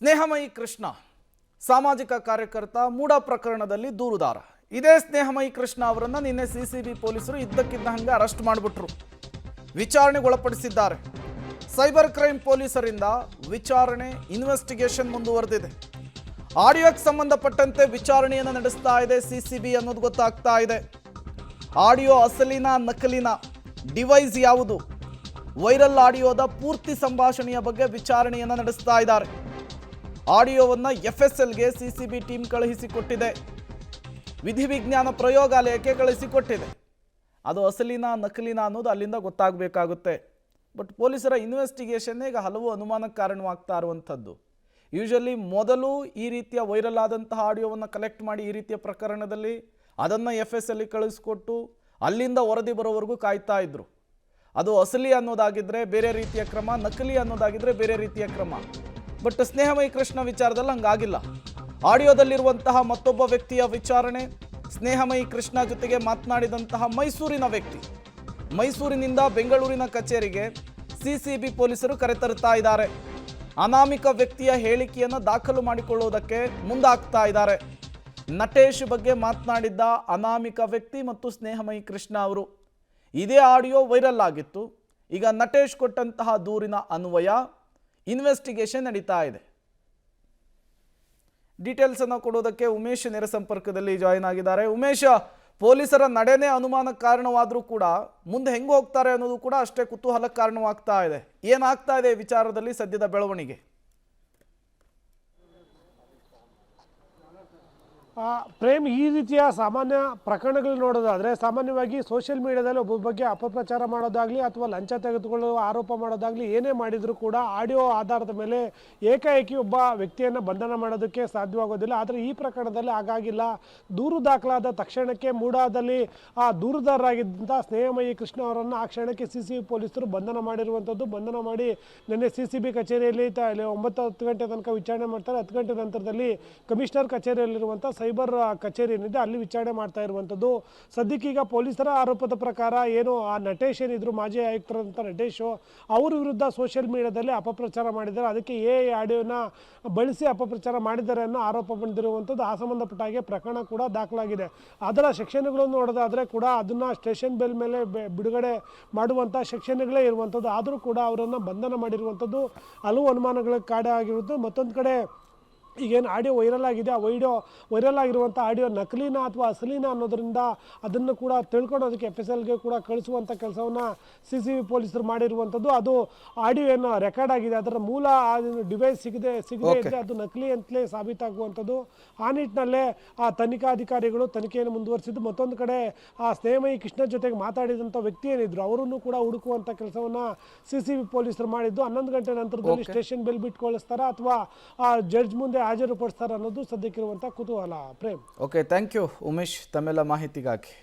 ಸ್ನೇಹಮಯಿ ಕೃಷ್ಣ ಸಾಮಾಜಿಕ ಕಾರ್ಯಕರ್ತ ಮೂಡ ಪ್ರಕರಣದಲ್ಲಿ ದೂರುದಾರ. ಇದೇ ಸ್ನೇಹಮಯಿ ಕೃಷ್ಣ ಅವರನ್ನು ನಿನ್ನೆ ಸಿಸಿಬಿ ಪೊಲೀಸರು ಇದ್ದಕ್ಕಿದ್ದ ಹಂಗೆ ಅರೆಸ್ಟ್ ಮಾಡಿಬಿಟ್ರು, ವಿಚಾರಣೆಗೊಳಪಡಿಸಿದ್ದಾರೆ. ಸೈಬರ್ ಕ್ರೈಮ್ ಪೊಲೀಸರಿಂದ ವಿಚಾರಣೆ ಇನ್ವೆಸ್ಟಿಗೇಷನ್ ಮುಂದುವರೆದಿದೆ. ಆಡಿಯೋಕ್ಕೆ ಸಂಬಂಧಪಟ್ಟಂತೆ ವಿಚಾರಣೆಯನ್ನು ನಡೆಸ್ತಾ ಇದೆ ಸಿಸಿಬಿ ಅನ್ನೋದು ಗೊತ್ತಾಗ್ತಾ ಇದೆ. ಆಡಿಯೋ ಅಸಲಿನ ನಕಲಿನ, ಡಿವೈಸ್ ಯಾವುದು, ವೈರಲ್ ಆಡಿಯೋದ ಪೂರ್ತಿ ಸಂಭಾಷಣೆಯ ಬಗ್ಗೆ ವಿಚಾರಣೆಯನ್ನು ನಡೆಸ್ತಾ ಇದ್ದಾರೆ. ಆಡಿಯೋವನ್ನು ಎಫ್ಎಸ್ಎಲ್ಗೆ ಸಿಸಿಬಿ ಟೀಮ್ ಕಳುಹಿಸಿಕೊಟ್ಟಿದೆ, ವಿಧಿವಿಜ್ಞಾನ ಪ್ರಯೋಗಾಲಯಕ್ಕೆ ಕಳುಹಿಸಿಕೊಟ್ಟಿದೆ. ಅದು ಅಸಲಿನ ನಕಲಿನ ಅನ್ನೋದು ಅಲ್ಲಿಂದ ಗೊತ್ತಾಗಬೇಕಾಗುತ್ತೆ. ಬಟ್ ಪೊಲೀಸರ ಇನ್ವೆಸ್ಟಿಗೇಷನ್ನೇ ಈಗ ಹಲವು ಅನುಮಾನಕ್ಕೆ ಕಾರಣವಾಗ್ತಾ ಇರುವಂಥದ್ದು. ಯೂಶಲಿ ಮೊದಲು ಈ ರೀತಿಯ ವೈರಲ್ ಆದಂತಹ ಆಡಿಯೋವನ್ನು ಕಲೆಕ್ಟ್ ಮಾಡಿ ಈ ರೀತಿಯ ಪ್ರಕರಣದಲ್ಲಿ ಅದನ್ನು ಎಫ್ಎಸ್ಎಲ್ಗೆ ಕಳಿಸ್ಕೊಟ್ಟು ಅಲ್ಲಿಂದ ವರದಿ ಬರೋವರೆಗೂ ಕಾಯ್ತಾ ಇದ್ರು. ಅದು ಅಸಲಿ ಅನ್ನೋದಾಗಿದ್ದರೆ ಬೇರೆ ರೀತಿಯ ಕ್ರಮ, ನಕಲಿ ಅನ್ನೋದಾಗಿದ್ದರೆ ಬೇರೆ ರೀತಿಯ ಕ್ರಮ. ಬಟ್ ಸ್ನೇಹಮಯಿ ಕೃಷ್ಣ ವಿಚಾರದಲ್ಲಿ ಹಂಗಾಗಿಲ್ಲ. ಆಡಿಯೋದಲ್ಲಿರುವಂತಹ ಮತ್ತೊಬ್ಬ ವ್ಯಕ್ತಿಯ ವಿಚಾರಣೆ, ಸ್ನೇಹಮಯಿ ಕೃಷ್ಣ ಜೊತೆಗೆ ಮಾತನಾಡಿದಂತಹ ಮೈಸೂರಿನ ವ್ಯಕ್ತಿ, ಮೈಸೂರಿನಿಂದ ಬೆಂಗಳೂರಿನ ಕಚೇರಿಗೆ ಸಿಸಿಬಿ ಪೊಲೀಸರು ಕರೆತರ್ತಾ ಇದ್ದಾರೆ. ಅನಾಮಿಕ ವ್ಯಕ್ತಿಯ ಹೇಳಿಕೆಯನ್ನು ದಾಖಲು ಮಾಡಿಕೊಳ್ಳುವುದಕ್ಕೆ ಮುಂದಾಗ್ತಾ ಇದ್ದಾರೆ. ನಟೇಶ್ ಬಗ್ಗೆ ಮಾತನಾಡಿದ್ದ ಅನಾಮಿಕ ವ್ಯಕ್ತಿ ಮತ್ತು ಸ್ನೇಹಮಯಿ ಕೃಷ್ಣ ಅವರು. ಇದೇ ಆಡಿಯೋ ವೈರಲ್ ಆಗಿತ್ತು. ಈಗ ನಟೇಶ್ ಕೊಟ್ಟಂತಹ ದೂರಿನ ಅನ್ವಯ ಇನ್ವೆಸ್ಟಿಗೇಷನ್ ನಡೀತಾ ಇದೆ. ಡೀಟೇಲ್ಸ್ ಅನ್ನು ಕೊಡೋದಕ್ಕೆ ಉಮೇಶ್ ನೇರ ಸಂಪರ್ಕದಲ್ಲಿ ಜಾಯಿನ್ ಆಗಿದ್ದಾರೆ. ಉಮೇಶ್, ಪೊಲೀಸರ ನಡೆನೇ ಅನುಮಾನಕ್ಕೆ ಕಾರಣವಾದರೂ ಕೂಡ ಮುಂದೆ ಹೆಂಗೆ ಹೋಗ್ತಾರೆ ಅನ್ನೋದು ಕೂಡ ಅಷ್ಟೇ ಕುತೂಹಲಕ್ಕೆ ಕಾರಣವಾಗ್ತಾ ಇದೆ. ಏನಾಗ್ತಾ ಇದೆ ವಿಚಾರದಲ್ಲಿ ಸದ್ಯದ ಬೆಳವಣಿಗೆ? ಪ್ರೇಮ್, ಈ ರೀತಿಯ ಸಾಮಾನ್ಯ ಪ್ರಕರಣಗಳು ನೋಡೋದಾದರೆ ಸಾಮಾನ್ಯವಾಗಿ ಸೋಷಿಯಲ್ ಮೀಡಿಯಾದಲ್ಲಿ ಒಬ್ಬ ಬಗ್ಗೆ ಅಪಪ್ರಚಾರ ಮಾಡೋದಾಗಲಿ ಅಥವಾ ಲಂಚ ತೆಗೆದುಕೊಳ್ಳುವ ಆರೋಪ ಮಾಡೋದಾಗಲಿ ಏನೇ ಮಾಡಿದರೂ ಕೂಡ ಆಡಿಯೋ ಆಧಾರದ ಮೇಲೆ ಏಕಾಏಕಿ ಒಬ್ಬ ವ್ಯಕ್ತಿಯನ್ನು ಬಂಧನ ಮಾಡೋದಕ್ಕೆ ಸಾಧ್ಯವಾಗೋದಿಲ್ಲ. ಆದರೆ ಈ ಪ್ರಕರಣದಲ್ಲಿ ಹಾಗಾಗಿಲ್ಲ. ದೂರು ದಾಖಲಾದ ತಕ್ಷಣಕ್ಕೆ ಮೂಡಾದಲ್ಲಿ ಆ ದೂರುದಾರರಾಗಿದ್ದಂಥ ಸ್ನೇಹಮಯಿ ಕೃಷ್ಣ ಅವರನ್ನು ಆ ಕ್ಷಣಕ್ಕೆ ಸಿಸಿಬಿ ಪೊಲೀಸರು ಬಂಧನ ಮಾಡಿರುವಂಥದ್ದು. ಬಂಧನ ಮಾಡಿ ನಿನ್ನೆ ಸಿಸಿಬಿ ಕಚೇರಿಯಲ್ಲಿ 9-10 ಗಂಟೆ ತನಕ ವಿಚಾರಣೆ ಮಾಡ್ತಾರೆ. 10 ಗಂಟೆ ನಂತರದಲ್ಲಿ ಕಮಿಷನರ್ ಕಚೇರಿಯಲ್ಲಿರುವಂಥ ಸೈಬರ್ ಕಚೇರಿ ಏನಿದೆ ಅಲ್ಲಿ ವಿಚಾರಣೆ ಮಾಡ್ತಾ ಇರುವಂಥದ್ದು. ಸದ್ಯಕ್ಕೀಗ ಪೊಲೀಸರ ಆರೋಪದ ಪ್ರಕಾರ ಏನು ಆ ನಟೇಶ್ ಏನಿದ್ರು, ಮಾಜಿ ಆಯುಕ್ತರಂಥ ನಟೇಶು, ಅವರ ವಿರುದ್ಧ ಸೋಷಿಯಲ್ ಮೀಡಿಯಾದಲ್ಲಿ ಅಪಪ್ರಚಾರ ಮಾಡಿದ್ದಾರೆ. ಅದಕ್ಕೆ ಆಡಿಯೋನ ಬಳಸಿ ಅಪಪ್ರಚಾರ ಮಾಡಿದ್ದಾರೆ ಅನ್ನೋ ಆರೋಪ ಬಂದಿರುವಂಥದ್ದು. ಆ ಸಂಬಂಧಪಟ್ಟ ಹಾಗೆ ಪ್ರಕರಣ ಕೂಡ ದಾಖಲಾಗಿದೆ. ಅದರ ಸೆಕ್ಷನ್ಗಳನ್ನು ನೋಡೋದಾದರೆ ಕೂಡ ಅದನ್ನು ಸ್ಟೇಷನ್ ಬೆಲ್ ಮೇಲೆ ಬಿಡುಗಡೆ ಮಾಡುವಂಥ ಸೆಕ್ಷನ್ಗಳೇ ಇರುವಂಥದ್ದು. ಆದರೂ ಕೂಡ ಅವರನ್ನು ಬಂಧನ ಮಾಡಿರುವಂಥದ್ದು ಹಲವು ಅನುಮಾನಗಳಿಗೆ ಕಾರಣ ಆಗಿರುವುದು. ಮತ್ತೊಂದು ಕಡೆ ಈಗೇನು ಆಡಿಯೋ ವೈರಲ್ ಆಗಿದೆ, ಆ ವೈರಲ್ ಆಗಿರುವಂಥ ಆಡಿಯೋ ನಕಲಿನ ಅಥವಾ ಅಸಲಿನ ಅನ್ನೋದರಿಂದ ಅದನ್ನು ಕೂಡ ತಿಳ್ಕೊಳ್ಳೋದಕ್ಕೆ ಎಫ್ಎಸ್ಎಲ್ಗೆ ಕೂಡ ಕಳಿಸುವಂಥ ಕೆಲಸವನ್ನು ಸಿಸಿಬಿ ಪೊಲೀಸರು ಮಾಡಿರುವಂಥದ್ದು. ಅದು ಆಡಿಯೋ ಏನು ರೆಕಾರ್ಡ್ ಆಗಿದೆ, ಅದರ ಮೂಲ ಡಿವೈಸ್ ಸಿಗದೆ ಇದ್ದರೆ ಅದು ನಕಲಿ ಅಂತಲೇ ಸಾಬೀತಾಗುವಂಥದ್ದು. ಆ ನಿಟ್ಟಿನಲ್ಲೇ ಆ ತನಿಖಾಧಿಕಾರಿಗಳು ತನಿಖೆಯನ್ನು ಮುಂದುವರಿಸಿದ್ದು. ಮತ್ತೊಂದು ಕಡೆ ಆ ಸ್ನೇಹಮಯಿ ಕೃಷ್ಣ ಜೊತೆಗೆ ಮಾತಾಡಿದಂಥ ವ್ಯಕ್ತಿ ಏನಿದ್ರು ಅವರನ್ನು ಕೂಡ ಹುಡುಕುವಂಥ ಕೆಲಸವನ್ನು ಸಿಸಿಬಿ ಪೊಲೀಸರು ಮಾಡಿದ್ದು. 11 ಗಂಟೆ ನಂತರದಲ್ಲಿ ಸ್ಟೇಷನ್ ಬೆಲ್ ಬಿಟ್ಟು ಕಳಿಸ್ತಾರಾ ಅಥವಾ ಆ ಜಡ್ಜ್ ಮುಂದೆ ಹಾಜರುಪಡಿಸ್ತಾರೆ ಅನ್ನೋದು ಸದ್ಯಕ್ಕಿರುವಂಥ ಕುತೂಹಲ. Prem. Okay, thank you Umesh ತಮ್ಮೆಲ್ಲ ಮಾಹಿತಿಗಾಗಿ.